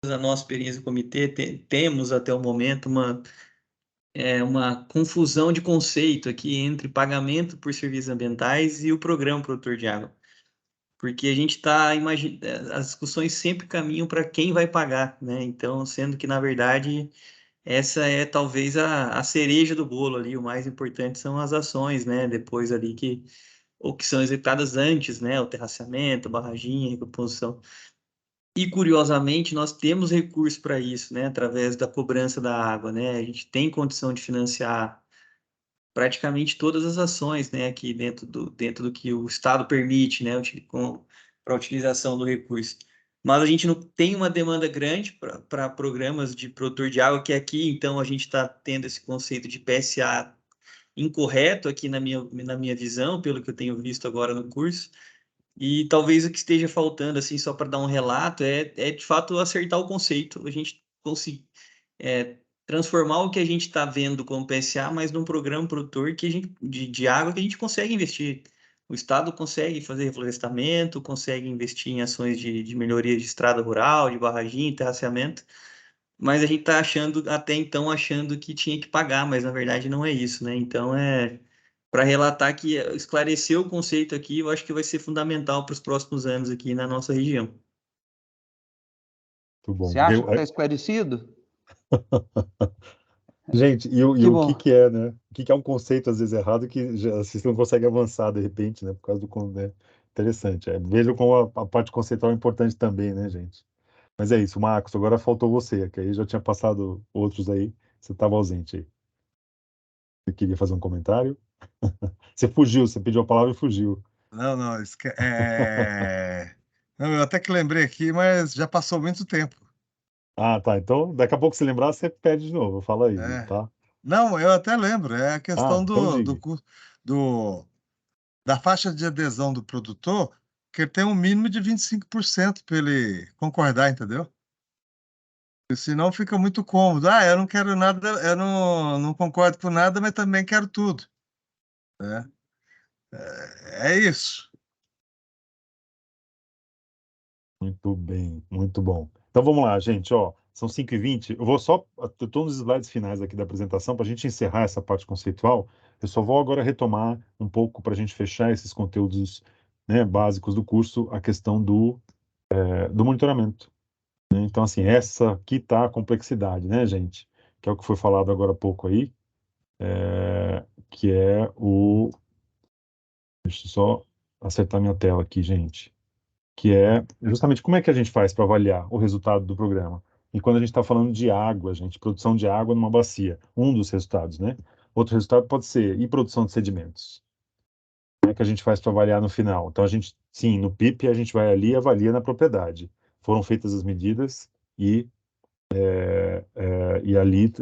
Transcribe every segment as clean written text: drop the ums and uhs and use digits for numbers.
a nossa experiência no comitê, temos até o momento uma confusão de conceito aqui entre pagamento por serviços ambientais e o programa produtor de água. Porque a gente está imaginando, as discussões sempre caminham para quem vai pagar, né? Então, sendo que, na verdade, essa é talvez a cereja do bolo ali, o mais importante são as ações, né? Depois ali ou que são executadas antes, né? O terraceamento, barragem, recomposição. E, curiosamente, nós temos recursos para isso, né? Através da cobrança da água, né? A gente tem condição de financiar praticamente todas as ações, né? Aqui dentro do que o Estado permite, né? Para a utilização do recurso. Mas a gente não tem uma demanda grande para programas de produtor de água, que aqui, então, a gente está tendo esse conceito de PSA incorreto aqui na minha visão, pelo que eu tenho visto agora no curso. E talvez o que esteja faltando, assim, só para dar um relato, é de fato acertar o conceito, a gente conseguir transformar o que a gente está vendo como PSA, mas num programa produtor de água que a gente consegue investir. O Estado consegue fazer reflorestamento, consegue investir em ações de melhoria de estrada rural, de barragem, terraceamento, mas a gente está até então, achando que tinha que pagar, mas na verdade não é isso, né? Então, para relatar que esclarecer o conceito aqui, eu acho que vai ser fundamental para os próximos anos aqui na nossa região. Muito bom. Você acha que está esclarecido? Gente, e Que o bom. que que é, né? O que que é um conceito às vezes errado que você não consegue avançar de repente, né? Por causa né? Interessante. Vejam como a parte conceitual é importante também, né, gente? Mas é isso, Marcos, agora faltou você, que aí já tinha passado outros aí, você estava ausente aí. Você queria fazer um comentário? Você fugiu, você pediu a palavra e fugiu. Não, não, eu até que lembrei aqui, mas já passou muito tempo. Ah, tá. Então, daqui a pouco se lembrar, você pede de novo. Fala aí, É. tá? Não, eu até lembro, é a Ah, questão então diga. da faixa de adesão do produtor, que ele tem um mínimo de 25% para ele concordar, entendeu? Porque senão fica muito cômodo. Ah, eu não quero nada, eu não concordo com nada, mas também quero tudo, né? É isso. Muito bem, muito bom. Então vamos lá, gente, ó, são 5h20. Eu estou nos slides finais aqui da apresentação, para a gente encerrar essa parte conceitual, eu só vou agora retomar um pouco para a gente fechar esses conteúdos, né, básicos do curso, a questão do monitoramento, né? Então, assim, essa aqui está a complexidade, né, gente? Que é o que foi falado agora há pouco aí, que é o... Deixa eu só acertar minha tela aqui, gente. Que é justamente como é que a gente faz para avaliar o resultado do programa. E quando a gente está falando de água, gente, produção de água numa bacia, um dos resultados, né? Outro resultado pode ser e produção de sedimentos. Como é que a gente faz para avaliar no final? Então, sim, no PIP a gente vai ali e avalia na propriedade. Foram feitas as medidas e ali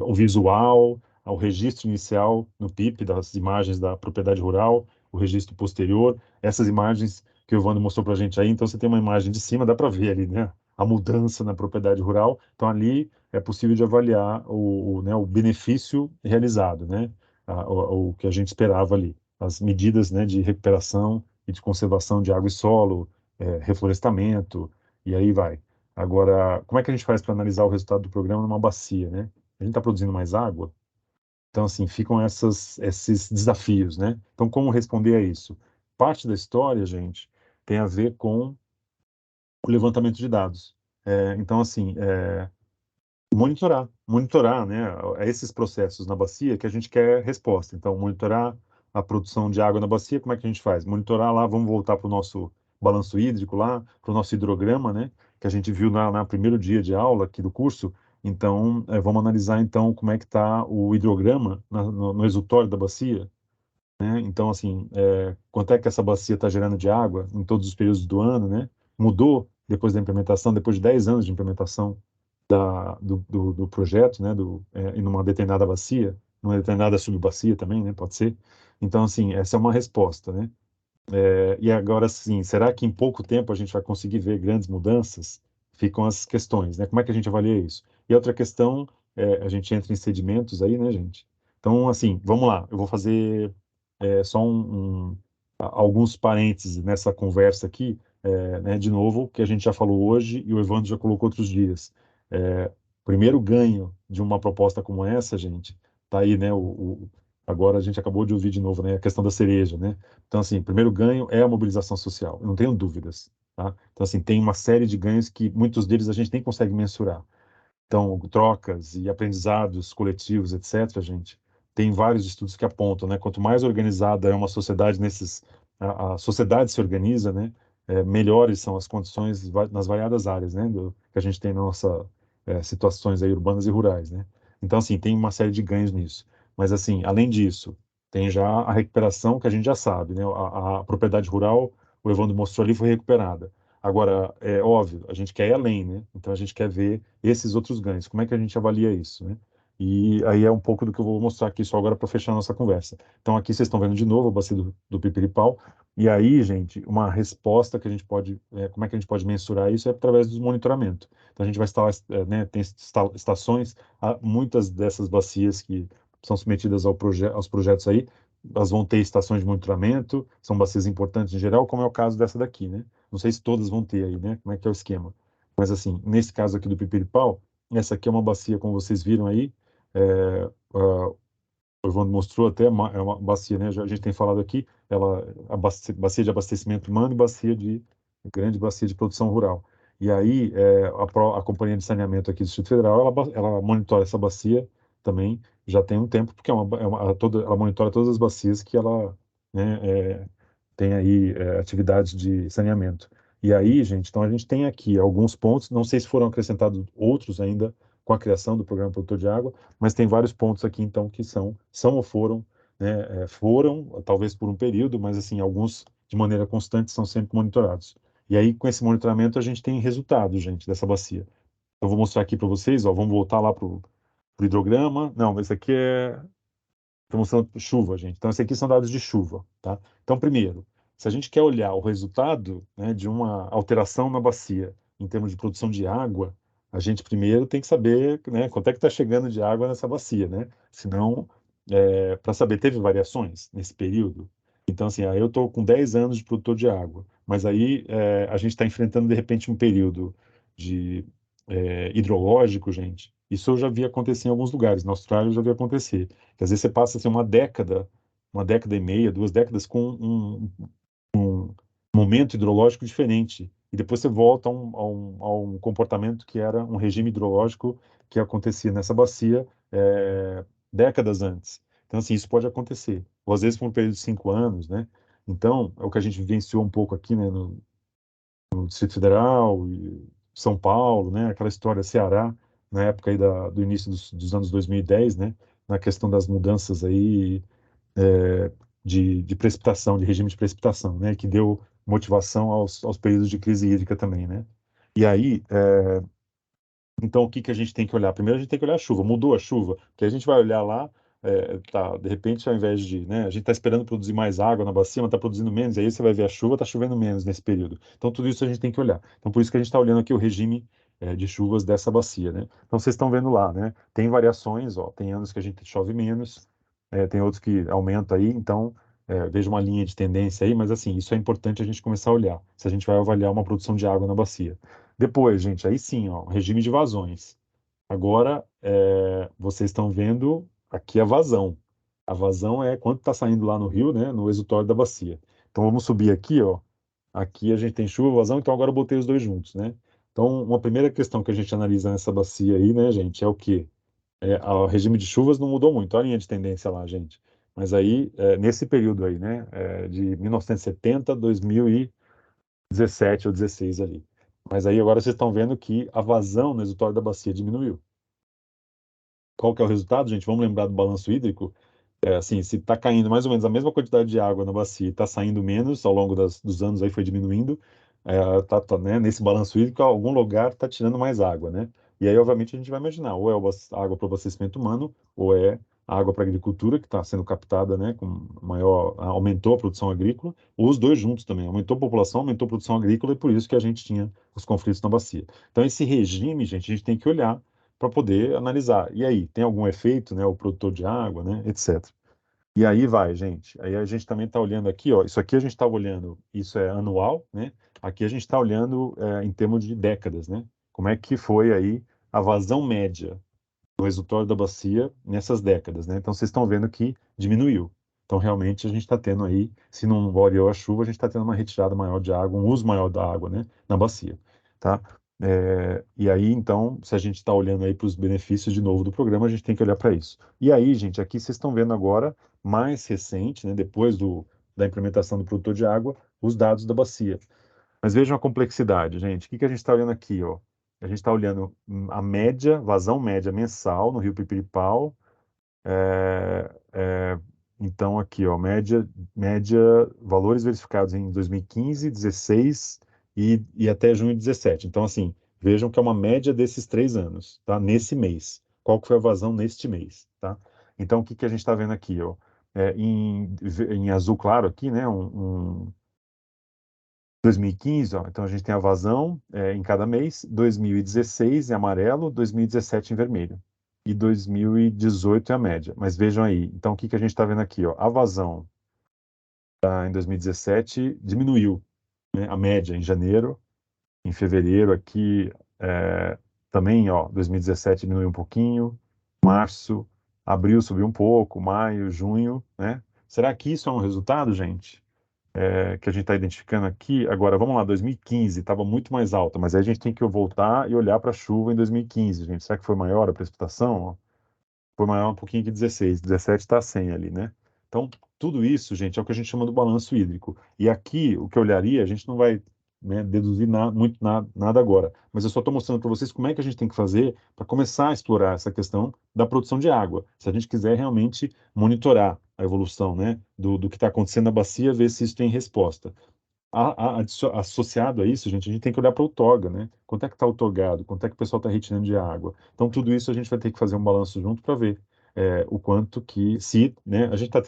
o visual, o registro inicial no PIP das imagens da propriedade rural, o registro posterior, essas imagens que o Evandro mostrou para a gente aí. Então, você tem uma imagem de cima, dá para ver ali, né? A mudança na propriedade rural. Então, ali é possível de avaliar né, o benefício realizado, né? O que a gente esperava ali. As medidas, né, de recuperação e de conservação de água e solo, reflorestamento, e aí vai. Agora, como é que a gente faz para analisar o resultado do programa numa bacia, né? A gente está produzindo mais água? Então, assim, ficam esses desafios, né? Então, como responder a isso? Parte da história, gente, tem a ver com o levantamento de dados. Então, assim, monitorar, né? Esses processos na bacia que a gente quer resposta. Então, monitorar a produção de água na bacia, como é que a gente faz? Monitorar lá, vamos voltar para o nosso balanço hídrico lá, para o nosso hidrograma, né? Que a gente viu na primeiro dia de aula aqui do curso. Então, vamos analisar então como é que está o hidrograma no exutório da bacia, né? Então, assim, quanto é que essa bacia está gerando de água em todos os períodos do ano, né? Mudou depois da implementação, depois de 10 anos de implementação do projeto, né? Em uma determinada bacia, numa determinada subbacia também, né? Pode ser. Então, assim, essa é uma resposta, né? E agora, sim, será que em pouco tempo a gente vai conseguir ver grandes mudanças? Ficam as questões, né? Como é que a gente avalia isso? E outra questão, a gente entra em sedimentos aí, né, gente? Então, assim, vamos lá, eu vou fazer só alguns parênteses nessa conversa aqui, né, de novo, que a gente já falou hoje e o Evandro já colocou outros dias. Primeiro ganho de uma proposta como essa, gente, tá aí, né? Agora a gente acabou de ouvir de novo, né? A questão da cereja, né? Então, assim, primeiro ganho é a mobilização social, eu não tenho dúvidas, tá? Então, assim, tem uma série de ganhos que muitos deles a gente nem consegue mensurar. Então, trocas e aprendizados coletivos, etc., gente, tem vários estudos que apontam, né? Quanto mais organizada é uma sociedade a sociedade se organiza, né? Melhores são as condições nas variadas áreas, né? Que a gente tem na nossa situações aí urbanas e rurais, né? Então, assim, tem uma série de ganhos nisso. Mas, assim, além disso, tem já a recuperação que a gente já sabe, né? A propriedade rural, o Evandro mostrou ali, foi recuperada. Agora, é óbvio, a gente quer ir além, né? Então a gente quer ver esses outros ganhos. Como é que a gente avalia isso, né? E aí é um pouco do que eu vou mostrar aqui só agora para fechar a nossa conversa. Então aqui vocês estão vendo de novo a bacia do Pipiripau. E aí, gente, uma resposta que a gente pode, como é que a gente pode mensurar isso é através do monitoramento. Então a gente vai instalar, né, tem estações, muitas dessas bacias que são submetidas aos projetos aí, elas vão ter estações de monitoramento, são bacias importantes em geral, como é o caso dessa daqui, né? Não sei se todas vão ter aí, né? Como é que é o esquema? Mas assim, nesse caso aqui do Pipiripau, essa aqui é uma bacia, como vocês viram aí, o Evandro mostrou até, é uma bacia, né? A gente tem falado aqui, bacia de abastecimento humano e grande bacia de produção rural. E aí, a Companhia de Saneamento aqui do Distrito Federal, ela monitora essa bacia também, já tem um tempo, porque ela monitora todas as bacias que ela, né, tem aí atividades de saneamento. E aí, gente, então a gente tem aqui alguns pontos, não sei se foram acrescentados outros ainda com a criação do Programa Produtor de Água, mas tem vários pontos aqui, então, que são ou foram, né, foram, talvez por um período, mas, assim, alguns, de maneira constante, são sempre monitorados. E aí, com esse monitoramento, a gente tem resultados, gente, dessa bacia. Eu vou mostrar aqui para vocês, ó, vamos voltar lá para o hidrograma. Não, esse aqui estou mostrando chuva, gente. Então, esses aqui são dados de chuva, tá? Então, primeiro, se a gente quer olhar o resultado, né, de uma alteração na bacia em termos de produção de água, a gente primeiro tem que saber, né, quanto é que está chegando de água nessa bacia, né? Senão, para saber, teve variações nesse período? Então, assim, aí eu estou com 10 anos de produtor de água, mas aí a gente está enfrentando, de repente, um período de hidrológico, gente. Isso eu já vi acontecer em alguns lugares. Na Austrália eu já vi acontecer. Que às vezes você passa assim, uma década e meia, 2 décadas com um momento hidrológico diferente. E depois você volta a um comportamento que era um regime hidrológico que acontecia nessa bacia décadas antes. Então, assim, isso pode acontecer. Ou às vezes por um período de 5 anos, né? Então, é o que a gente vivenciou um pouco aqui, né, no Distrito Federal e São Paulo, né? Aquela história Ceará, na época aí do início dos anos 2010, né? Na questão das mudanças aí de precipitação, de regime de precipitação, né? Que deu motivação aos períodos de crise hídrica também, né? E aí, então, o que que a gente tem que olhar? Primeiro, a gente tem que olhar a chuva. Mudou a chuva? Porque a gente vai olhar lá, tá, de repente, ao invés de, né, a gente está esperando produzir mais água na bacia, mas está produzindo menos, e aí você vai ver a chuva, está chovendo menos nesse período. Então, tudo isso a gente tem que olhar. Então, por isso que a gente está olhando aqui o regime, de chuvas dessa bacia, né? Então, vocês estão vendo lá, né? Tem variações, ó, tem anos que a gente chove menos, tem outros que aumenta aí, então, veja uma linha de tendência aí, mas assim, isso é importante a gente começar a olhar, se a gente vai avaliar uma produção de água na bacia. Depois, gente, aí sim, ó, regime de vazões. Agora, vocês estão vendo aqui a vazão. A vazão é quanto está saindo lá no rio, né, no exutório da bacia. Então, vamos subir aqui, ó. Aqui a gente tem chuva, vazão, então agora eu botei os dois juntos, né? Então, uma primeira questão que a gente analisa nessa bacia aí, né, gente, é o quê? O regime de chuvas não mudou muito, olha a linha de tendência lá, gente. Mas aí, nesse período aí, né, de 1970 a 2017 ou 16 ali. Mas aí agora vocês estão vendo que a vazão no exutório da bacia diminuiu. Qual que é o resultado, gente? Vamos lembrar do balanço hídrico? Assim, se está caindo mais ou menos a mesma quantidade de água na bacia e está saindo menos ao longo dos anos, aí foi diminuindo, né, nesse balanço hídrico, algum lugar está tirando mais água, né? E aí, obviamente, a gente vai imaginar, ou é água para o abastecimento humano, ou é água para a agricultura, que está sendo captada, né, com maior, aumentou a produção agrícola, ou os dois juntos também, aumentou a população, aumentou a produção agrícola, e por isso que a gente tinha os conflitos na bacia. Então, esse regime, gente, a gente tem que olhar para poder analisar. E aí, tem algum efeito, né, o produtor de água, né, etc. E aí vai, gente. Aí a gente também está olhando aqui, ó. Isso aqui a gente está olhando, isso é anual, né? aqui a gente está olhando em termos de décadas, né? Como é que foi aí a vazão média do reservatório da bacia nessas décadas, né? Então vocês estão vendo que diminuiu. Então realmente a gente está tendo aí, se não variou a chuva, a gente está tendo uma retirada maior de água, um uso maior da água, né, na bacia, tá? E aí então, se a gente está olhando aí para os benefícios de novo do programa, a gente tem que olhar para isso. E aí, gente, aqui vocês estão vendo agora mais recente, né, depois da implementação do produtor de água, os dados da bacia. Mas vejam a complexidade, gente. O que que a gente está olhando aqui, ó? A gente está olhando a média, vazão média mensal no Rio Pipiripau. É, é, então, aqui, ó, média, valores verificados em 2015, 16 e até junho de 17. Então, assim, vejam que é uma média desses 3 anos, tá? Nesse mês. Qual que foi a vazão neste mês, tá? Então, o que que a gente está vendo aqui, ó? Em azul claro aqui, né? 2015, ó, então a gente tem a vazão em cada mês, 2016 em amarelo, 2017 em vermelho e 2018 é a média. Mas vejam aí, então o que que a gente está vendo aqui? Ó, a vazão em 2017 diminuiu, né, a média em janeiro, em fevereiro aqui também, ó, 2017 diminuiu um pouquinho, março, abril subiu um pouco, maio, junho, né? Será que isso é um resultado, gente? Que a gente está identificando aqui. Agora, vamos lá, 2015 estava muito mais alta, mas aí a gente tem que voltar e olhar para a chuva em 2015, gente. Será que foi maior a precipitação? Foi maior um pouquinho que 16, 17 está 100 ali, né? Então, tudo isso, gente, é o que a gente chama do balanço hídrico. E aqui, o que eu olharia, a gente não vai, né, deduzir nada agora, mas eu só estou mostrando para vocês como é que a gente tem que fazer para começar a explorar essa questão da produção de água. Se a gente quiser realmente monitorar a evolução, né, do que está acontecendo na bacia, ver se isso tem resposta. Associado a isso, gente, a gente tem que olhar para o toga, né? Quanto é que está o togado? Quanto é que o pessoal está retirando de água? Então, tudo isso a gente vai ter que fazer um balanço junto para ver o quanto que, se, né, a gente está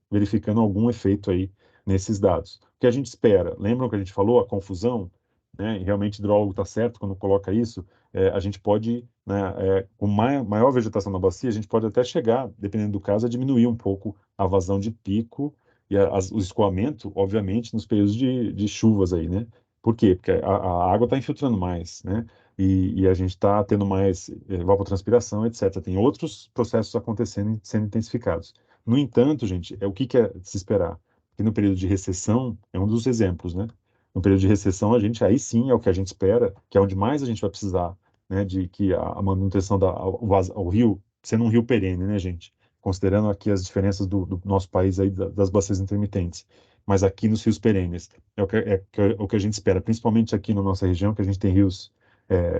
verificando algum efeito aí nesses dados. O que a gente espera? Lembram que a gente falou, a confusão, né? E realmente o hidrólogo está certo quando coloca isso. A gente pode, né, com maior vegetação na bacia, a gente pode até chegar, dependendo do caso, a diminuir um pouco a vazão de pico e o escoamento, obviamente, nos períodos de chuvas aí, né? Por quê? Porque a água está infiltrando mais, né? E a gente está tendo mais evapotranspiração, etc. Tem outros processos acontecendo e sendo intensificados. No entanto, gente, o que é de se esperar? Que no período de recessão, é um dos exemplos, né? No período de recessão, aí sim é o que a gente espera, que é onde mais a gente vai precisar, né? De que a manutenção o rio, sendo um rio perene, né, gente? Considerando aqui as diferenças do nosso país aí das bacias intermitentes, mas aqui nos rios perenes o que a gente espera, principalmente aqui na nossa região, que a gente tem rios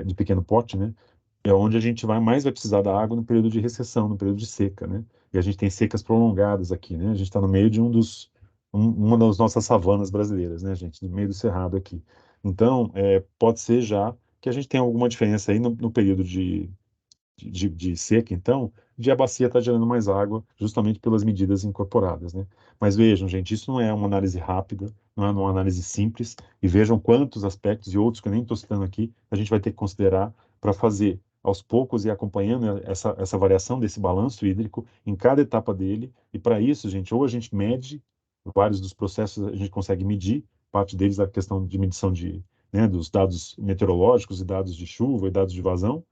de pequeno porte, né? É onde a gente vai precisar da água no período de recessão, no período de seca, né? E a gente tem secas prolongadas aqui, né? A gente está no meio de uma das nossas savanas brasileiras, né, gente? No meio do cerrado aqui. Então, pode ser já que a gente tenha alguma diferença aí no período de seca, então, de a bacia estar gerando mais água, justamente pelas medidas incorporadas, né? Mas vejam, gente, isso não é uma análise rápida, não é uma análise simples, e vejam quantos aspectos e outros que eu nem estou citando aqui, a gente vai ter que considerar para fazer aos poucos e acompanhando essa variação desse balanço hídrico em cada etapa dele, e para isso, gente, ou a gente mede, vários dos processos a gente consegue medir, parte deles é a questão de medição né, dos dados meteorológicos e dados de chuva e dados de vazão,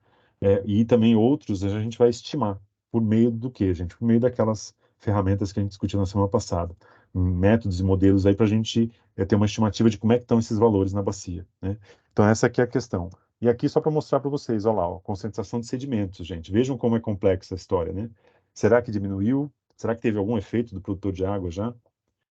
e também outros a gente vai estimar. Por meio do quê, gente? Por meio daquelas ferramentas que a gente discutiu na semana passada. Métodos e modelos aí para a gente ter uma estimativa de como é que estão esses valores na bacia, né? Então, essa aqui é a questão. E aqui só para mostrar para vocês, olha lá, ó, concentração de sedimentos, gente. Vejam como é complexa a história, né? Será que diminuiu? Será que teve algum efeito do produtor de água já?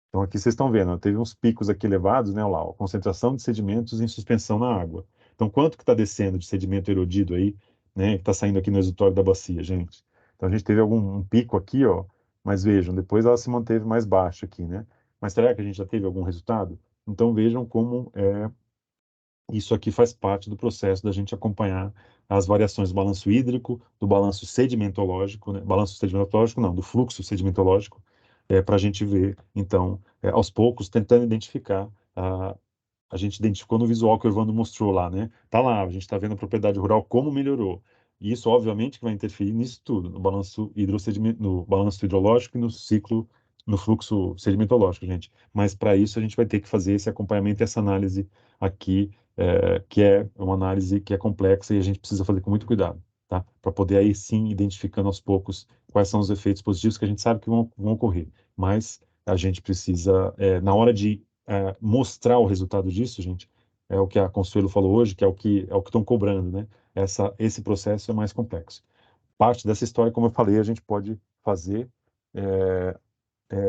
Então, aqui vocês estão vendo, ó, teve uns picos aqui elevados, né? Olha lá, ó, concentração de sedimentos em suspensão na água. Então, quanto que está descendo de sedimento erodido aí, né? Que está saindo aqui no exutório da bacia, gente? Então, a gente teve um pico aqui, ó, mas vejam, depois ela se manteve mais baixa aqui, né? Mas será que a gente já teve algum resultado? Então, vejam como isso aqui faz parte do processo da gente acompanhar as variações do balanço hídrico, do balanço sedimentológico, né? Balanço sedimentológico não, do fluxo sedimentológico, para a gente ver, então, aos poucos, tentando identificar, a gente identificou no visual que o Evandro mostrou lá, né? Tá lá, a gente está vendo a propriedade rural como melhorou. E isso, obviamente, que vai interferir nisso tudo, no balanço hidrológico e no ciclo no fluxo sedimentológico, gente. Mas para isso a gente vai ter que fazer esse acompanhamento e essa análise aqui, que é uma análise que é complexa e a gente precisa fazer com muito cuidado, tá? Para poder aí sim identificando aos poucos quais são os efeitos positivos que a gente sabe que vão ocorrer. Mas a gente precisa, na hora de mostrar o resultado disso, gente, é o que a Consuelo falou hoje, que é o que estão cobrando, né? Esse processo é mais complexo. Parte dessa história, como eu falei, a gente pode fazer é,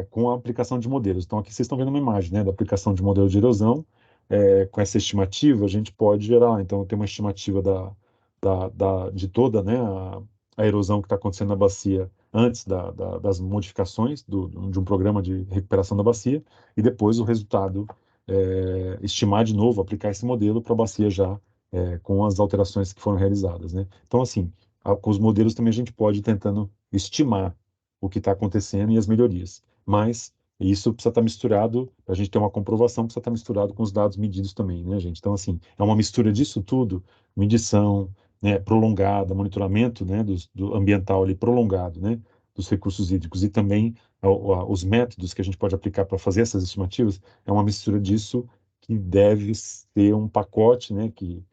com a aplicação de modelos. Então, aqui vocês estão vendo uma imagem, né, da aplicação de modelo de erosão. Com essa estimativa, a gente pode gerar. Então, tem uma estimativa de toda, né, a erosão que está acontecendo na bacia antes das modificações de um programa de recuperação da bacia e depois o resultado, estimar de novo, aplicar esse modelo para a bacia já com as alterações que foram realizadas, né? Então, assim, com os modelos também a gente pode ir tentando estimar o que está acontecendo e as melhorias. Mas isso precisa estar misturado, para a gente ter uma comprovação, precisa estar misturado com os dados medidos também, né, gente? Então, assim, é uma mistura disso tudo, medição, né, prolongada, monitoramento, né, do ambiental ali prolongado, né, dos recursos hídricos e também os métodos que a gente pode aplicar para fazer essas estimativas, é uma mistura disso que deve ser um pacote, né, que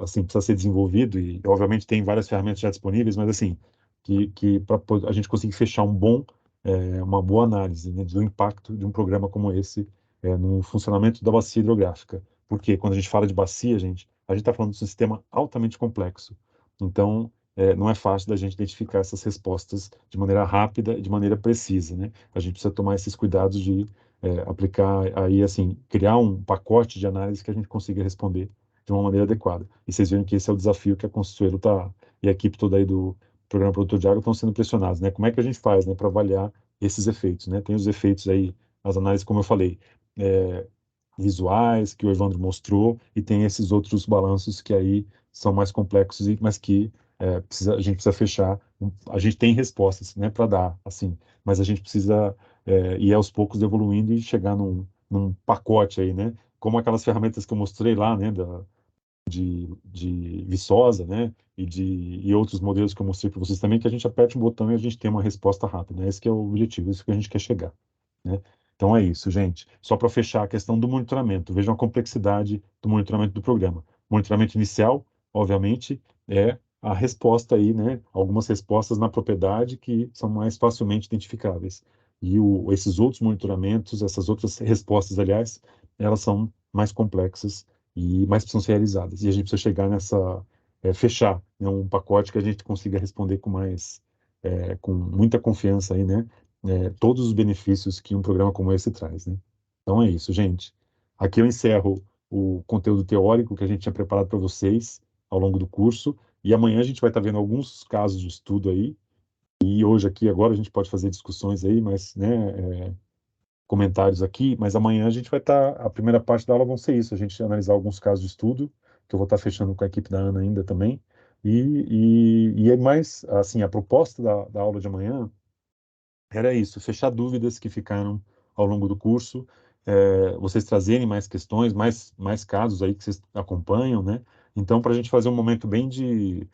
assim precisa ser desenvolvido e obviamente tem várias ferramentas já disponíveis, mas assim que para a gente conseguir fechar uma boa análise, né, do impacto de um programa como esse no funcionamento da bacia hidrográfica. Porque quando a gente fala de bacia, a gente está falando de um sistema altamente complexo. Então, não é fácil da gente identificar essas respostas de maneira rápida e de maneira precisa, né? A gente precisa tomar esses cuidados de aplicar aí, assim, criar um pacote de análise que a gente consiga responder de uma maneira adequada. E vocês viram que esse é o desafio que a Consuelo e a equipe toda aí do Programa Produtor de Água estão sendo pressionados, né? Como é que a gente faz, né, para avaliar esses efeitos, né? Tem os efeitos aí, as análises, como eu falei, visuais, que o Evandro mostrou, e tem esses outros balanços que aí são mais complexos, mas que a gente precisa fechar. A gente tem respostas, né, para dar, assim, mas a gente precisa ir aos poucos evoluindo e chegar num pacote aí, né? Como aquelas ferramentas que eu mostrei lá, né, de Viçosa, né, e outros modelos que eu mostrei para vocês também, que a gente aperte um botão e a gente tem uma resposta rápida, né? Esse que é o objetivo, isso que a gente quer chegar, né? Então é isso, gente. Só para fechar a questão do monitoramento, vejam a complexidade do monitoramento do programa. Monitoramento inicial, obviamente, é a resposta aí, né? Algumas respostas na propriedade que são mais facilmente identificáveis. E esses outros monitoramentos, essas outras respostas, aliás, elas são mais complexas mas precisam ser realizadas. E a gente precisa chegar fechar, né, um pacote que a gente consiga responder com muita confiança aí, né, todos os benefícios que um programa como esse traz, né. Então é isso, gente. Aqui eu encerro o conteúdo teórico que a gente tinha preparado para vocês ao longo do curso, e amanhã a gente vai estar vendo alguns casos de estudo aí, e hoje aqui, agora, a gente pode fazer discussões aí, mas, né, comentários aqui, mas amanhã a gente vai estar, a primeira parte da aula vão ser isso, a gente analisar alguns casos de estudo, que eu vou estar fechando com a equipe da Ana ainda também, e é mais, assim, a proposta da aula de amanhã era isso, fechar dúvidas que ficaram ao longo do curso, vocês trazerem mais questões, mais casos aí que vocês acompanham, né? Então, para a gente fazer um momento bem de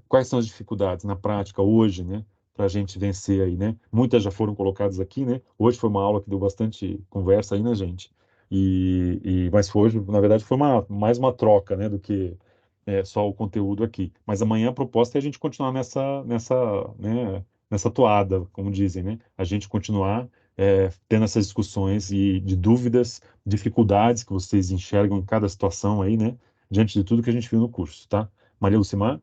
quais são as dificuldades na prática hoje, né? Para a gente vencer aí, né? Muitas já foram colocadas aqui, né? Hoje foi uma aula que deu bastante conversa aí, né, gente? Mas hoje, na verdade, foi mais uma troca, né, do que só o conteúdo aqui. Mas amanhã a proposta é a gente continuar né, nessa toada, como dizem, né? A gente continuar tendo essas discussões e de dúvidas, dificuldades que vocês enxergam em cada situação aí, né? Diante de tudo que a gente viu no curso, tá? Maria Lucimar?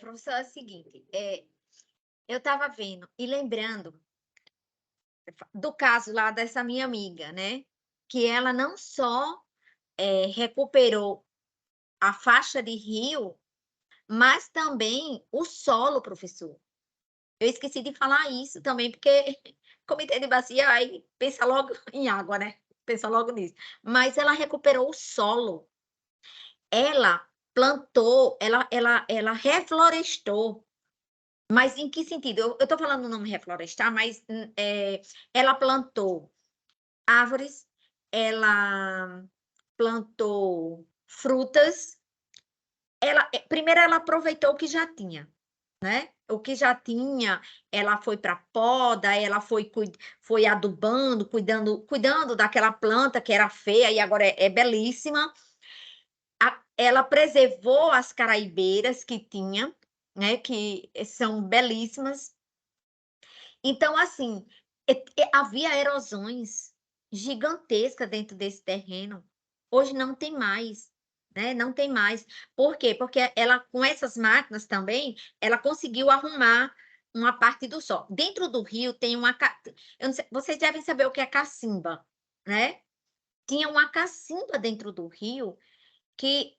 Professor, é o seguinte, eu estava vendo e lembrando do caso lá dessa minha amiga, né? Que ela não só recuperou a faixa de rio, mas também o solo, professor. Eu esqueci de falar isso também, porque comitê de bacia aí pensa logo em água, né? Pensa logo nisso. Mas ela recuperou o solo. Ela plantou, ela reflorestou. Mas em que sentido? Eu estou falando o nome reflorestar, mas ela plantou árvores, ela plantou frutas. Primeiro ela aproveitou o que já tinha. né? O que já tinha, ela foi para poda, ela foi adubando, cuidando daquela planta que era feia e agora é belíssima. Ela preservou as caraibeiras que tinha, né? Que são belíssimas. Então, assim, havia erosões gigantescas dentro desse terreno. Hoje não tem mais, né? Não tem mais. Por quê? Porque ela, com essas máquinas também, ela conseguiu arrumar uma parte do solo. Dentro do rio tem eu não sei, vocês devem saber o que é cacimba, né? Tinha uma cacimba dentro do rio que,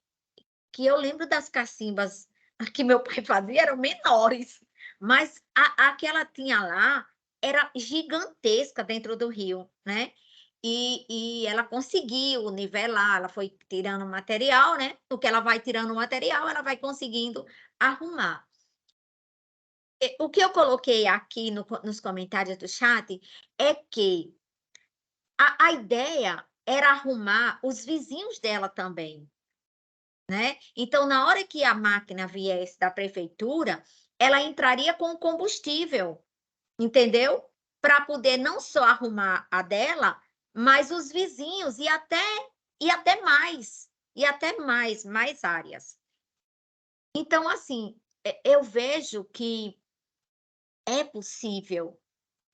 que eu lembro das cacimbas que meu pai fazia, eram menores, mas a que ela tinha lá era gigantesca dentro do rio, né? E ela conseguiu nivelar, ela foi tirando material, né? O que ela vai tirando material, ela vai conseguindo arrumar. O que eu coloquei aqui nos comentários do chat é que a ideia era arrumar os vizinhos dela também, né? Então, na hora que a máquina viesse da prefeitura, ela entraria com o combustível, entendeu? Para poder não só arrumar a dela, mas os vizinhos e até mais áreas. Então, assim, eu vejo que é possível,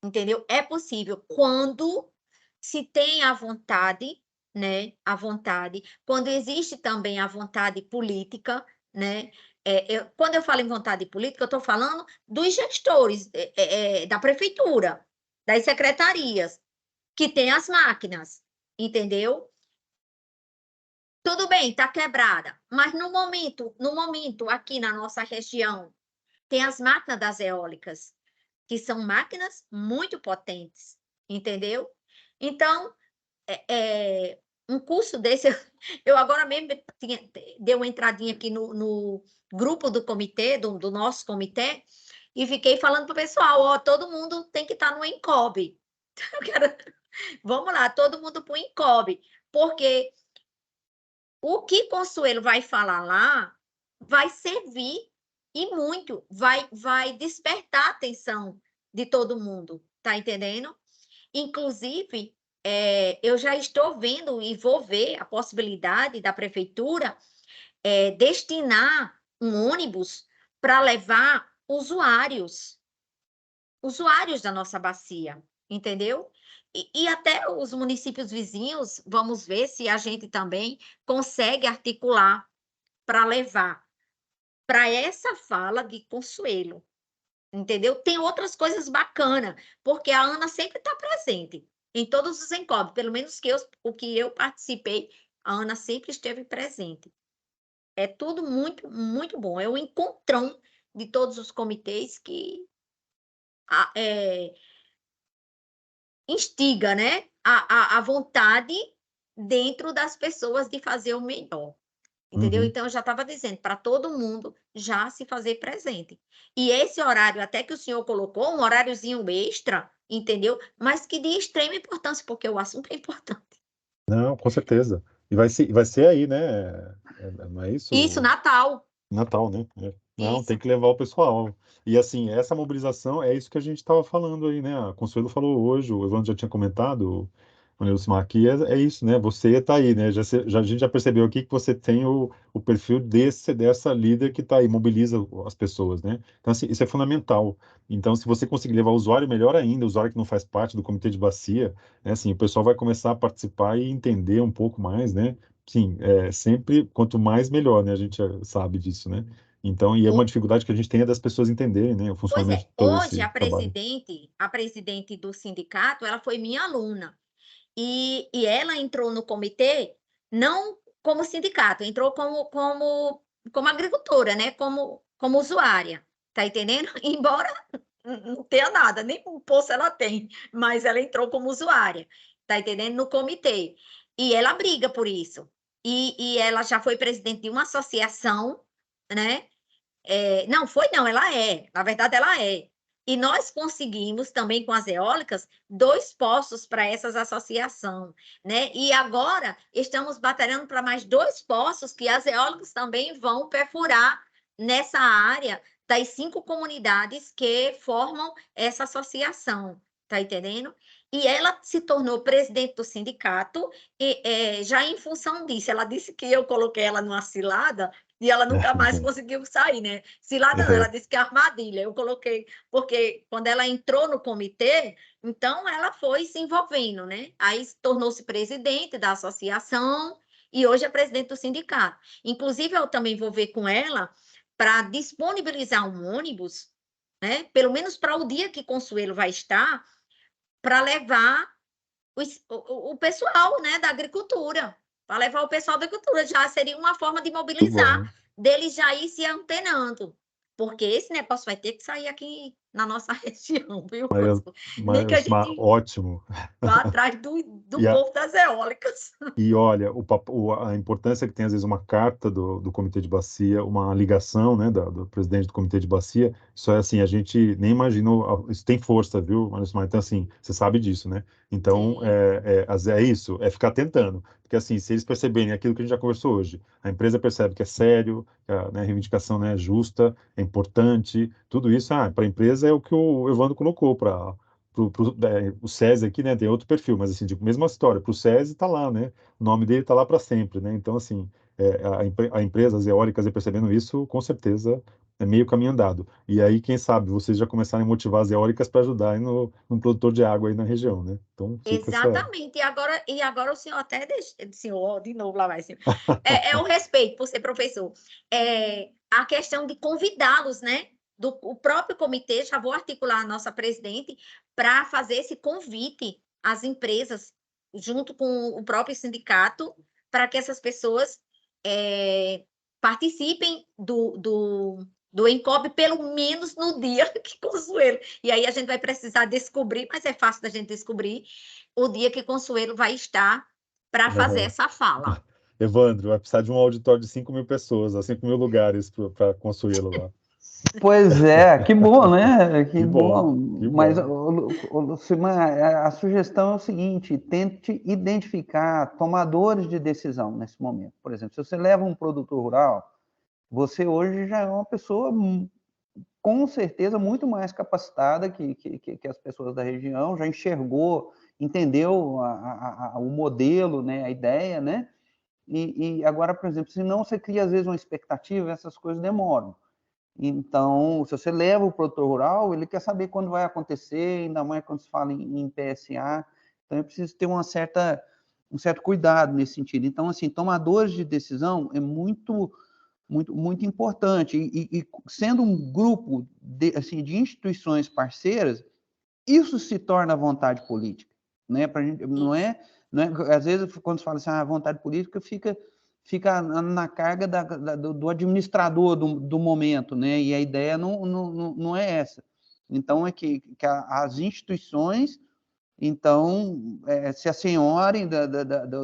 entendeu? É possível quando se tem a vontade, né? A vontade, quando existe também a vontade política, né? Quando eu falo em vontade política, eu estou falando dos gestores da prefeitura, das secretarias, que tem as máquinas, entendeu? Tudo bem, está quebrada, mas no momento, aqui na nossa região, tem as máquinas das eólicas, que são máquinas muito potentes, entendeu? Então, um curso desse, eu agora mesmo dei uma entradinha aqui no grupo do comitê, do nosso comitê, e fiquei falando para o pessoal, ó, todo mundo tem que estar no ENCOB. Vamos lá, todo mundo para o ENCOB, porque o que Consuelo vai falar lá vai servir e muito, vai despertar a atenção de todo mundo, tá entendendo? Inclusive, eu já estou vendo e vou ver a possibilidade da prefeitura destinar um ônibus para levar usuários da nossa bacia, entendeu? E até os municípios vizinhos, vamos ver se a gente também consegue articular para levar para essa fala de Consuelo, entendeu? Tem outras coisas bacanas, porque a Ana sempre está presente em todos os encontros, pelo menos o que eu participei, a Ana sempre esteve presente. É tudo muito, muito bom. É um encontrão de todos os comitês que instiga, né, a vontade dentro das pessoas de fazer o melhor. Entendeu? Uhum. Então, eu já estava dizendo, para todo mundo já se fazer presente. E esse horário, até que o senhor colocou, um horáriozinho extra, entendeu? Mas que de extrema importância, porque o assunto é importante. Não, com certeza. E vai ser aí, né? Não é Isso, isso? Natal. Natal, né? Não, tem Isso. que levar o pessoal. E assim, essa mobilização é isso que a gente estava falando aí, né? A Consuelo falou hoje, o Evandro já tinha comentado, o Nilson aqui, é isso, né? Você está aí, né? A gente já percebeu aqui que você tem o perfil dessa líder que está aí, mobiliza as pessoas, né? Então, assim, isso é fundamental. Então, se você conseguir levar o usuário, melhor ainda, o usuário que não faz parte do comitê de bacia, né? Assim, o pessoal vai começar a participar e entender um pouco mais, né? Sim, sempre, quanto mais melhor, né? A gente sabe disso, né? Então, e é uma dificuldade que a gente tem das pessoas entenderem, né? O Pois funcionamento é, de todo hoje esse trabalho. a presidente do sindicato, ela foi minha aluna. E ela entrou no comitê não como sindicato, entrou como agricultora, né? Como usuária, tá entendendo? Embora não tenha nada, nem um poço ela tem, mas ela entrou como usuária, tá entendendo? No comitê. E ela briga por isso. E ela já foi presidente de uma associação, né? Não, foi não, ela é. Na verdade, ela é. E nós conseguimos também com as eólicas 2 postos para essas associações, né? E agora estamos batalhando para mais 2 postos que as eólicas também vão perfurar nessa área das 5 comunidades que formam essa associação, tá entendendo? E ela se tornou presidente do sindicato e já em função disso. Ela disse que eu coloquei ela numa cilada e ela nunca mais conseguiu sair, né? Cilada não, ela disse que é armadilha. Eu coloquei, porque quando ela entrou no comitê, então ela foi se envolvendo, né? Aí tornou-se presidente da associação e hoje é presidente do sindicato. Inclusive, eu também vou ver com ela para disponibilizar um ônibus, né? Pelo menos para o dia que Consuelo vai estar, para levar o pessoal, né, da agricultura, para levar o pessoal da agricultura, já seria uma forma de Muito mobilizar, bom. deles já ir se antenando, porque esse negócio vai ter que sair aqui na nossa região, viu? Nem que a gente Ótimo. vá atrás do E a- povo das eólicas. E olha, a importância que tem, às vezes, uma carta do Comitê de Bacia, uma ligação, né, do presidente do Comitê de Bacia, isso é assim, a gente nem imaginou, isso tem força, viu, Marismar? Então, assim, você sabe disso, né? Então, Sim, é isso, é ficar tentando, porque, assim, se eles perceberem aquilo que a gente já conversou hoje, a empresa percebe que é sério, que a, né, reivindicação, né, é justa, é importante, tudo isso, para a empresa é o que o Evandro colocou, o SESI aqui, né, tem outro perfil, mas assim, tipo, mesma história, para o SESI tá lá, né? O nome dele está lá para sempre, né? Então, assim, a empresa, as eólicas, percebendo isso, com certeza é meio caminho andado. E aí, quem sabe, vocês já começarem a motivar as eólicas para ajudar aí no produtor de água aí na região, né? Então, fica essa. exatamente. E agora o senhor até deixa, senhor, de novo lá vai, senhor. É o respeito por ser professor. A questão de convidá-los, né? O próprio comitê, já vou articular a nossa presidente para fazer esse convite às empresas, junto com o próprio sindicato, para que essas pessoas participem do Encob, pelo menos no dia que Consuelo. E aí a gente vai precisar descobrir, mas é fácil da gente descobrir, o dia que Consuelo vai estar para fazer Aham. essa fala. Evandro, vai precisar de um auditório de 5.000 pessoas, 5.000 lugares para Consuelo lá. Pois é, que bom, né? Que Que bom, bom. que Mas, bom. Lucimar, a sugestão é o seguinte: tente identificar tomadores de decisão nesse momento. Por exemplo, se você leva um produtor rural, você hoje já é uma pessoa com certeza muito mais capacitada que as pessoas da região, já enxergou, entendeu o modelo, né, a ideia, né? E agora, por exemplo, se não você cria às vezes uma expectativa, essas coisas demoram. Então, se você leva o produtor rural, ele quer saber quando vai acontecer, ainda mais quando se fala em PSA. Então, é preciso ter um certo cuidado nesse sentido. Então, assim, tomadores de decisão é muito, muito, muito importante. E sendo um grupo assim, de instituições parceiras, isso se torna vontade política, né? Pra gente, não é, às vezes, quando se fala assim, vontade política, fica na carga do administrador do momento, né? E a ideia não é essa. Então, é que as instituições, então, se assenhorem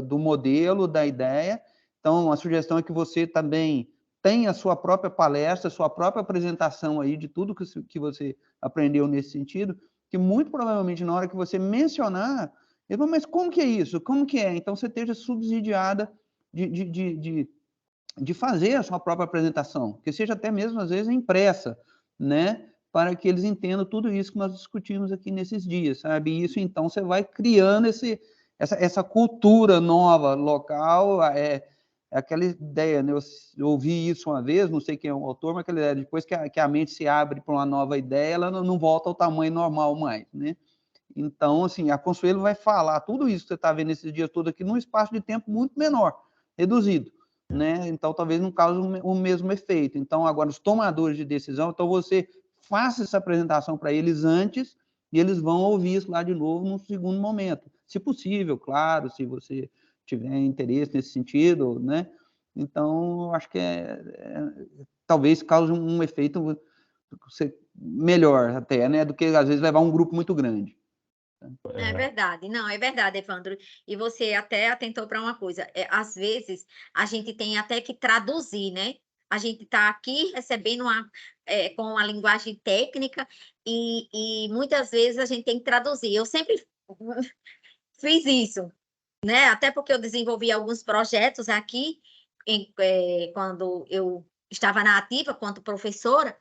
do modelo, da ideia. Então, a sugestão é que você também tenha a sua própria palestra, sua própria apresentação aí de tudo que você aprendeu nesse sentido, que muito provavelmente na hora que você mencionar, ele fala, mas como que é isso? Como que é? Então, você esteja subsidiada de fazer a sua própria apresentação, que seja até mesmo, às vezes, impressa, né? Para que eles entendam tudo isso que nós discutimos aqui nesses dias, sabe? E isso, então, você vai criando essa cultura nova, local, aquela ideia, né? Eu ouvi isso uma vez, não sei quem é o autor, mas aquela ideia, depois que a mente se abre para uma nova ideia, ela não volta ao tamanho normal mais, né? Então, assim, a Consuelo vai falar tudo isso que você está vendo esses dias todos aqui num espaço de tempo muito menor, reduzido, né? Então, talvez não cause o mesmo efeito. Então, agora, os tomadores de decisão, então você faça essa apresentação para eles antes e eles vão ouvir isso lá de novo num segundo momento. Se possível, claro, se você tiver interesse nesse sentido, né? Então, eu acho que talvez cause um efeito melhor até, né? Do que, às vezes, levar um grupo muito grande. É verdade, não, é verdade, Evandro. E você até atentou para uma coisa, às vezes a gente tem até que traduzir, né? A gente está aqui recebendo com a linguagem técnica e muitas vezes a gente tem que traduzir. Eu sempre fiz isso, né? Até porque eu desenvolvi alguns projetos aqui quando eu estava na ativa, quanto professora,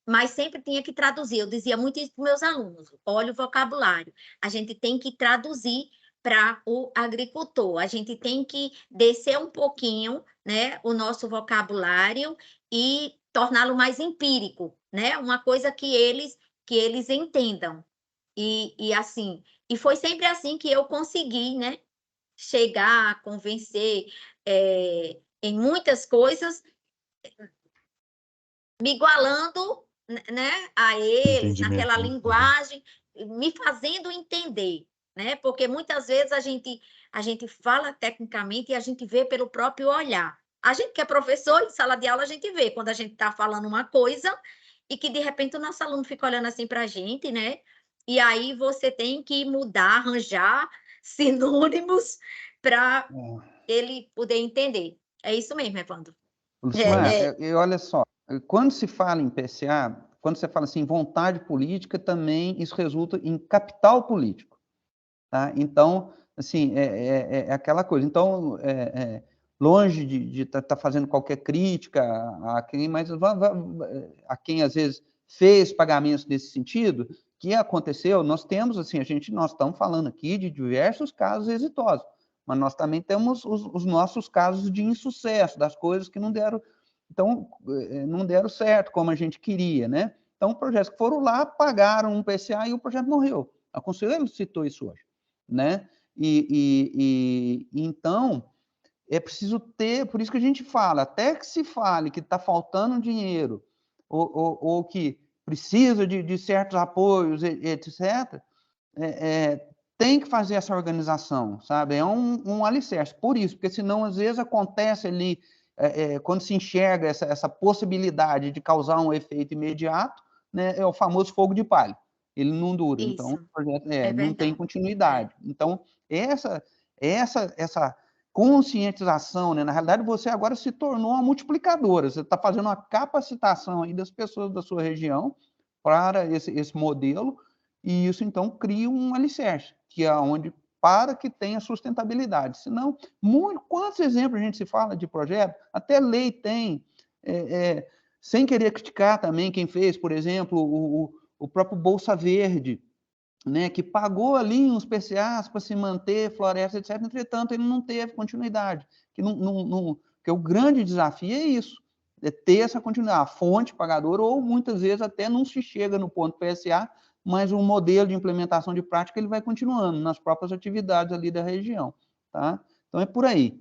mas sempre tinha que traduzir. Eu dizia muito isso para meus alunos: olha o vocabulário, a gente tem que traduzir para o agricultor, a gente tem que descer um pouquinho, né, o nosso vocabulário e torná-lo mais empírico, né, uma coisa que eles entendam. E assim, e foi sempre assim que eu consegui, né, chegar, convencer em muitas coisas, me igualando, né, a eles, Entendimento, naquela né? linguagem, me fazendo entender, né? Porque muitas vezes a gente fala tecnicamente e a gente vê pelo próprio olhar. A gente que é professor, em sala de aula, a gente vê quando a gente está falando uma coisa e que de repente o nosso aluno fica olhando assim para a gente, né? E aí você tem que mudar, arranjar sinônimos para ele poder entender. É isso mesmo, Evandro. Lucimar, É, olha só, quando se fala em PCA, quando você fala assim, vontade política, também isso resulta em capital político, tá? Então, assim, é aquela coisa. Então, longe de estar fazendo qualquer crítica a quem, mas a quem às vezes fez pagamentos nesse sentido, que aconteceu, nós temos, assim, nós estamos falando aqui de diversos casos exitosos, mas nós também temos os nossos casos de insucesso, das coisas que não deram, então, não deram certo como a gente queria, né? Então, projetos que foram lá, pagaram um PCA e o projeto morreu. A Conselheiro citou isso hoje, né? Então, é preciso ter, por isso que a gente fala, até que se fale que está faltando dinheiro, ou que precisa de certos apoios, etc., tem que fazer essa organização, sabe? É um alicerce. Por isso, porque senão, às vezes, acontece ali, quando se enxerga essa possibilidade de causar um efeito imediato, né, é o famoso fogo de palha. Ele não dura, então isso. o projeto É não tem verdade. continuidade. Então, essa conscientização, né? Na realidade, você agora se tornou uma multiplicadora. Você está fazendo uma capacitação aí das pessoas da sua região para esse modelo, e isso, então, cria um alicerce, que é onde para que tenha sustentabilidade. Senão, quantos exemplos a gente se fala de projeto? Até lei tem, sem querer criticar também quem fez, por exemplo, o próprio Bolsa Verde, né, que pagou ali uns PCAs para se manter floresta, etc. Entretanto, ele não teve continuidade. Que o grande desafio é isso, é ter essa continuidade, a fonte pagadora, ou muitas vezes até não se chega no ponto PSA, mas o modelo de implementação de prática ele vai continuando nas próprias atividades ali da região, tá? Então é por aí.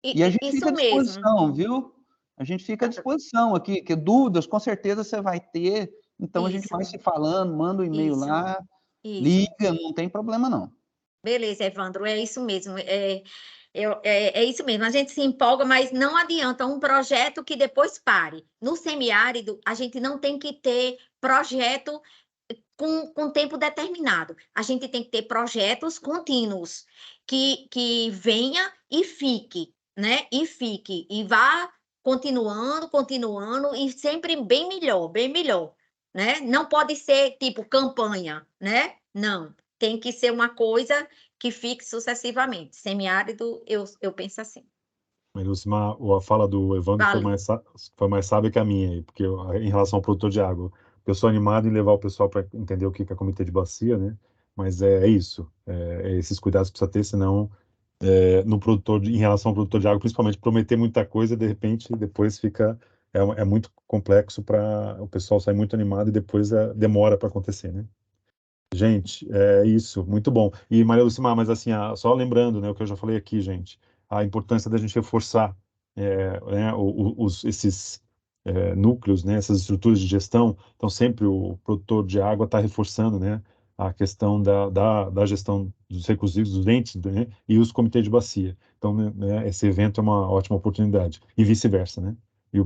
E a gente fica à Isso mesmo. disposição, viu? A gente fica à disposição aqui, que dúvidas com certeza você vai ter, então a gente vai Isso, se falando, manda um e-mail isso, lá, isso. liga, não tem problema não. Beleza, Evandro, é isso mesmo. É isso mesmo. A gente se empolga, mas não adianta um projeto que depois pare. No semiárido, a gente não tem que ter projeto com tempo determinado. A gente tem que ter projetos contínuos que venha e fique, né? E fique, e vá continuando, continuando, e sempre bem melhor, né? Não pode ser tipo campanha, né? Não. Tem que ser uma coisa que fique sucessivamente. Semiárido, eu penso assim. Mas, Lucimar, a fala do Evandro foi Vale. foi mais sábia que a minha, aí, porque em relação ao produtor de água, eu sou animado em levar o pessoal para entender o que é comitê de bacia, né? Mas é isso, esses cuidados que precisa ter, senão, no produtor, em relação ao produtor de água, principalmente prometer muita coisa, de repente, depois fica, é muito complexo para o pessoal sair muito animado e depois demora para acontecer, né? Gente, é isso, muito bom. E Maria Lucimar, mas assim, só lembrando, né, o que eu já falei aqui, gente, a importância da gente reforçar né, esses núcleos, né, essas estruturas de gestão. Então, sempre o produtor de água está reforçando, né, a questão da gestão dos recursos hídricos, dos entes, né, e os comitês de bacia. Então, né, esse evento é uma ótima oportunidade. E vice-versa, né? E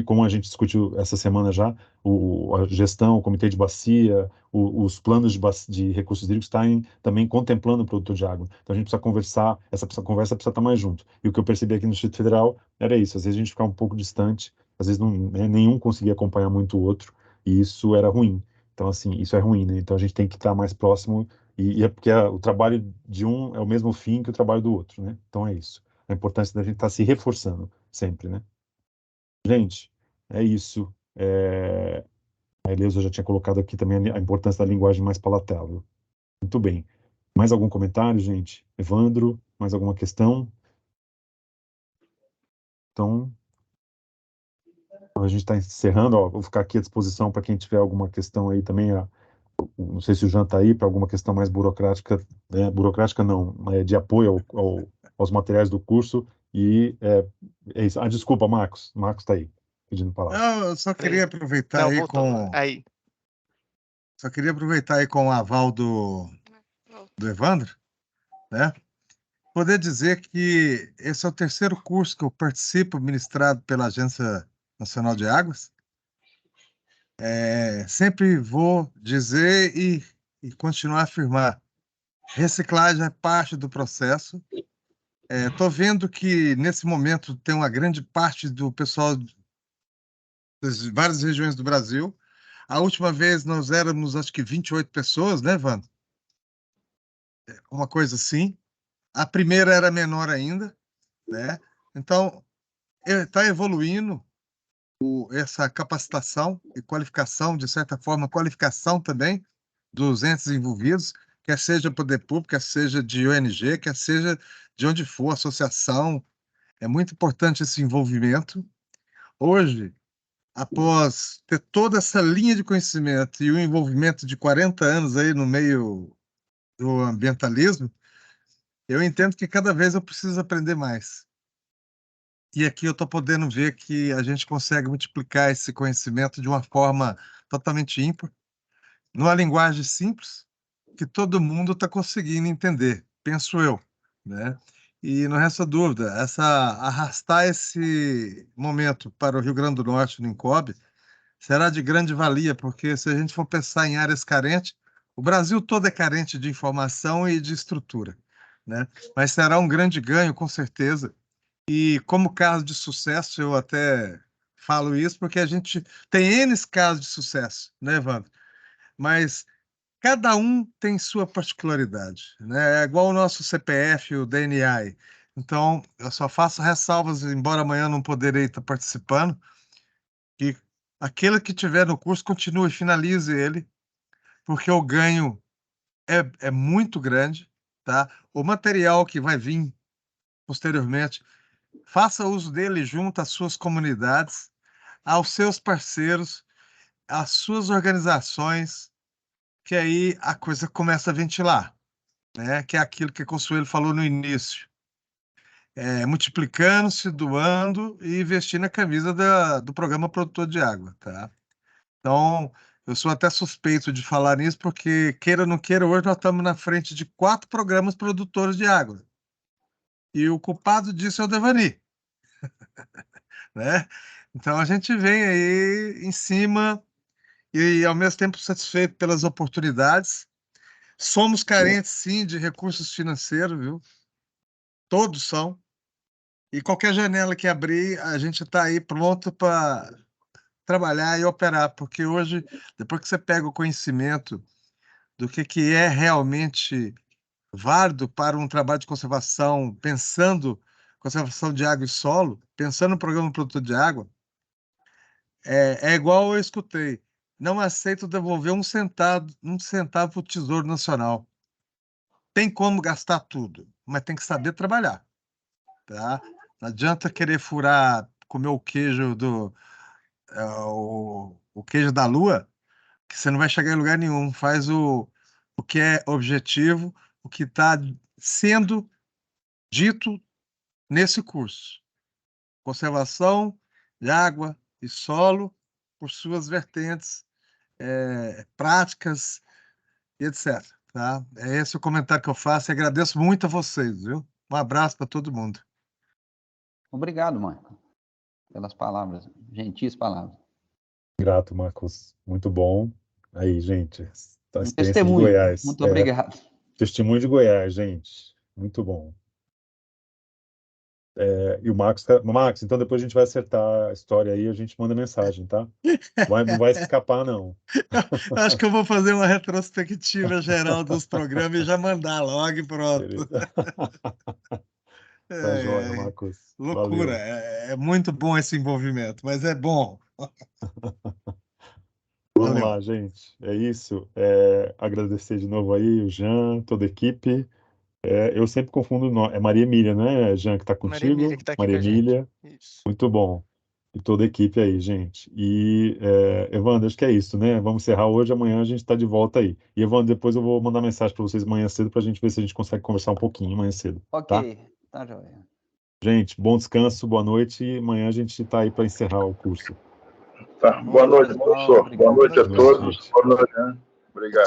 como a gente discutiu essa semana já, a gestão, o comitê de bacia, os planos de recursos hídricos estão também contemplando o produtor de água. Então a gente precisa conversar, essa conversa precisa estar mais junto. E o que eu percebi aqui no Distrito Federal era isso, às vezes a gente ficava um pouco distante, às vezes não, né, nenhum conseguia acompanhar muito o outro, e isso era ruim. Então, assim, isso é ruim, né? Então a gente tem que estar mais próximo, e é porque o trabalho de um é o mesmo fim que o trabalho do outro, né? Então é isso. A importância da gente estar se reforçando sempre, né? Gente, é isso. A Eleusa já tinha colocado aqui também a importância da linguagem mais palatável. Muito bem. Mais algum comentário, gente? Evandro, mais alguma questão? Então, a gente está encerrando. Ó, vou ficar aqui à disposição para quem tiver alguma questão aí também. Não sei se o Jean está aí para alguma questão mais burocrática, né? Burocrática não, de apoio aos materiais do curso. E é isso. Desculpa, Marcos. Marcos está aí, pedindo palavra. Eu só queria aproveitar Não, aí voltou. com. Aí. Só queria aproveitar aí com o aval do Evandro, né? Poder dizer que esse é o terceiro curso que eu participo, ministrado pela Agência Nacional de Águas. Sempre vou dizer e continuar a afirmar: reciclagem é parte do processo. Estou vendo que, nesse momento, tem uma grande parte do pessoal das várias regiões do Brasil. A última vez nós éramos, acho que 28 pessoas, né, Wanda? Uma coisa assim. A primeira era menor ainda, né? Então, está evoluindo essa capacitação e qualificação, de certa forma, qualificação também dos entes envolvidos, quer seja poder público, quer seja de ONG, quer seja de onde for, associação. É muito importante esse envolvimento. Hoje, após ter toda essa linha de conhecimento e o envolvimento de 40 anos aí no meio do ambientalismo, eu entendo que cada vez eu preciso aprender mais. E aqui eu estou podendo ver que a gente consegue multiplicar esse conhecimento de uma forma totalmente ímpar, numa linguagem simples, que todo mundo está conseguindo entender, penso eu, né? E não resta dúvida, arrastar esse momento para o Rio Grande do Norte, no INCOB, será de grande valia, porque se a gente for pensar em áreas carentes, o Brasil todo é carente de informação e de estrutura, né? Mas será um grande ganho, com certeza. E como caso de sucesso, eu até falo isso, porque a gente tem N casos de sucesso, né, Evandro? Mas cada um tem sua particularidade, né? É igual o nosso CPF, o DNA. Então, eu só faço ressalvas, embora amanhã não poderei estar participando, que aquele que tiver no curso continue, finalize ele, porque o ganho é muito grande, tá? O material que vai vir posteriormente, faça uso dele junto às suas comunidades, aos seus parceiros, às suas organizações, que aí a coisa começa a ventilar, né? Que é aquilo que a Consuelo falou no início. Multiplicando-se, doando e vestindo a camisa do Programa Produtor de Água, tá? Então, eu sou até suspeito de falar nisso, porque, queira ou não queira, hoje nós estamos na frente de 4 programas produtores de água. E o culpado disso é o Devani, né? Então, a gente vem aí em cima e, ao mesmo tempo, satisfeito pelas oportunidades. Somos carentes, sim, de recursos financeiros, viu? Todos são. E qualquer janela que abrir, a gente está aí pronto para trabalhar e operar, porque hoje, depois que você pega o conhecimento do que é realmente válido para um trabalho de conservação, pensando conservação de água e solo, pensando no programa produtor de água, é igual eu escutei. Não aceito devolver um centavo para o Tesouro Nacional. Tem como gastar tudo, mas tem que saber trabalhar, tá? Não adianta querer furar, comer o queijo o queijo da lua, que você não vai chegar em lugar nenhum. Faz o que é objetivo, o que está sendo dito nesse curso. Conservação de água e solo por suas vertentes práticas e etc. Tá? É esse o comentário que eu faço e agradeço muito a vocês, viu? Um abraço para todo mundo. Obrigado, Marco, pelas palavras, gentis palavras. Grato, Marcos. Muito bom. Aí, gente, a Um experiência de testemunho. Goiás. Muito obrigado. Testemunho de Goiás, gente. Muito bom. E o Marcos, então depois a gente vai acertar a história aí, a gente manda mensagem, tá? Não vai escapar, não. Acho que eu vou fazer uma retrospectiva geral dos programas e já mandar logo e pronto. Beleza. Tá joia, Marcos. Loucura. Valeu. É muito bom esse envolvimento, mas é bom. Vamos Valeu. lá, gente. É isso. Agradecer de novo aí o Jean, toda a equipe. Eu sempre confundo o nome. É Maria Emília, né, Jean, que está Maria contigo? Emília que tá aqui Maria com a gente. Emília. Isso. Muito bom. E toda a equipe aí, gente. E, Evandro, acho que é isso, né? Vamos encerrar hoje, amanhã a gente está de volta aí. E, Evandro, depois eu vou mandar mensagem para vocês amanhã cedo para a gente ver se a gente consegue conversar um pouquinho amanhã cedo, tá? Ok, tá joia. Gente, bom descanso, boa noite e amanhã a gente está aí para encerrar o curso. Tá. Boa noite, Pessoal, professor. Boa obrigado. noite a Boa noite, todos. gente. Boa noite, né? Obrigado.